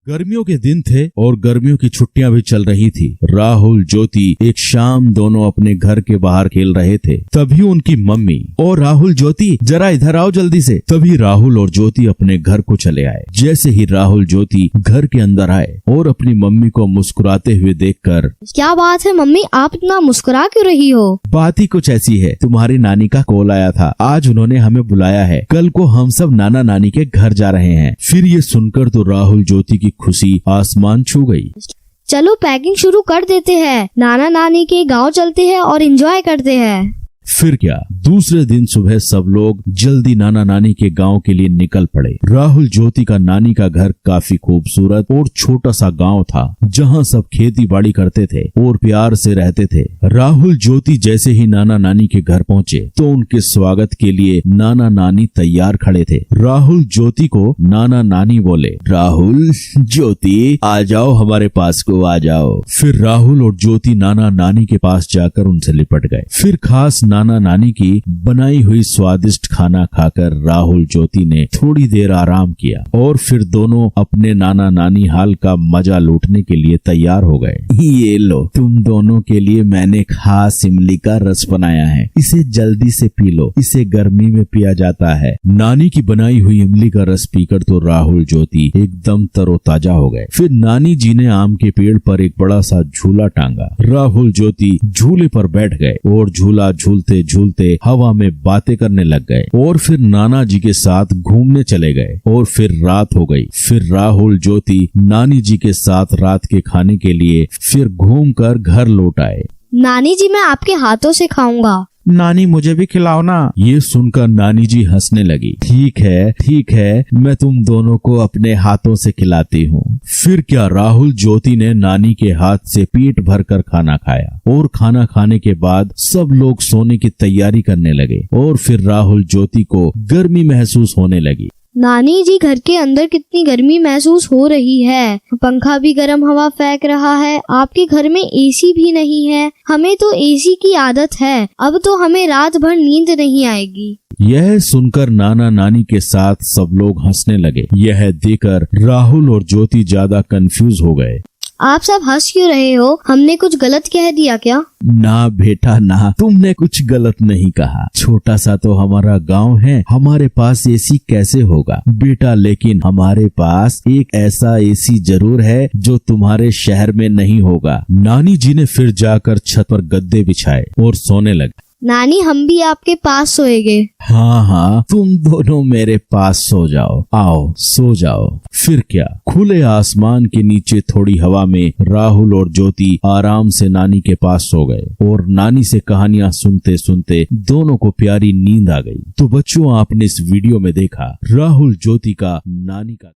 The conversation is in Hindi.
गर्मियों के दिन थे और गर्मियों की छुट्टियां भी चल रही थी। राहुल, ज्योति एक शाम दोनों अपने घर के बाहर खेल रहे थे। तभी उनकी मम्मी, और राहुल, ज्योति जरा इधर आओ जल्दी से। तभी राहुल और ज्योति अपने घर को चले आए। जैसे ही राहुल ज्योति घर के अंदर आए और अपनी मम्मी को मुस्कुराते हुए देखकर, क्या बात है मम्मी, आप इतना मुस्कुरा क्यों रही हो? बात ही कुछ ऐसी है, तुम्हारी नानी का कॉल आया था, आज उन्होंने हमें बुलाया है, कल को हम सब नाना नानी के घर जा रहे हैं। फिर ये सुनकर तो राहुल ज्योति की खुशी आसमान छू गई। चलो पैकिंग शुरू कर देते हैं, नाना नानी के गांव चलते हैं और एंजॉय करते हैं। फिर क्या, दूसरे दिन सुबह सब लोग जल्दी नाना नानी के गांव के लिए निकल पड़े। राहुल ज्योति का नानी का घर काफी खूबसूरत और छोटा सा गांव था, जहां सब खेती बाड़ी करते थे और प्यार से रहते थे। राहुल ज्योति जैसे ही नाना नानी के घर पहुंचे तो उनके स्वागत के लिए नाना नानी तैयार खड़े थे। राहुल ज्योति को नाना नानी बोले, राहुल, ज्योति आ जाओ, हमारे पास को आ जाओ। फिर राहुल और ज्योति नाना नानी के पास जाकर उनसे लिपट गए। फिर खास नाना नानी की बनाई हुई स्वादिष्ट खाना खाकर राहुल ज्योति ने थोड़ी देर आराम किया और फिर दोनों अपने नाना नानी हाल का मजा लूटने के लिए तैयार हो गए। ये लो, तुम दोनों के लिए मैंने खास इमली का रस बनाया है, इसे जल्दी से पी लो, इसे गर्मी में पिया जाता है। नानी की बनाई हुई इमली का रस पीकर तो राहुल ज्योति एकदम तरोताजा हो गए। फिर नानी जी ने आम के पेड़ पर एक बड़ा सा झूला टांगा। राहुल ज्योति झूले पर बैठ गए और झूला झूलते झूलते हवा में बातें करने लग गए और फिर नाना जी के साथ घूमने चले गए। और फिर रात हो गई। फिर राहुल ज्योति नानी जी के साथ रात के खाने के लिए फिर घूमकर घर लौट आए। नानी जी, मैं आपके हाथों से खाऊंगा। नानी, मुझे भी खिलाओ ना। ये सुनकर नानी जी हंसने लगी। ठीक है, मैं तुम दोनों को अपने हाथों से खिलाती हूँ। फिर क्या, राहुल ज्योति ने नानी के हाथ से पेट भरकर खाना खाया और खाना खाने के बाद सब लोग सोने की तैयारी करने लगे। और फिर राहुल ज्योति को गर्मी महसूस होने लगी। नानी जी, घर के अंदर कितनी गर्मी महसूस हो रही है, पंखा भी गर्म हवा फेंक रहा है, आपके घर में एसी भी नहीं है। हमें तो एसी की आदत है, अब तो हमें रात भर नींद नहीं आएगी। यह सुनकर नाना नानी के साथ सब लोग हंसने लगे। यह देखकर राहुल और ज्योति ज्यादा कंफ्यूज हो गए। आप सब हंस क्यों रहे हो? हमने कुछ गलत कह दिया क्या? ना बेटा ना, तुमने कुछ गलत नहीं कहा। छोटा सा तो हमारा गांव है, हमारे पास एसी कैसे होगा बेटा, लेकिन हमारे पास एक ऐसा एसी जरूर है जो तुम्हारे शहर में नहीं होगा। नानी जी ने फिर जाकर छत पर गद्दे बिछाए और सोने लगे। नानी, हम भी आपके पास सोएंगे। हाँ, तुम दोनों मेरे पास सो जाओ, आओ सो जाओ। फिर क्या, खुले आसमान के नीचे थोड़ी हवा में राहुल और ज्योति आराम से नानी के पास सो गए और नानी से कहानियां सुनते सुनते दोनों को प्यारी नींद आ गई। तो बच्चों, आपने इस वीडियो में देखा राहुल ज्योति का नानी का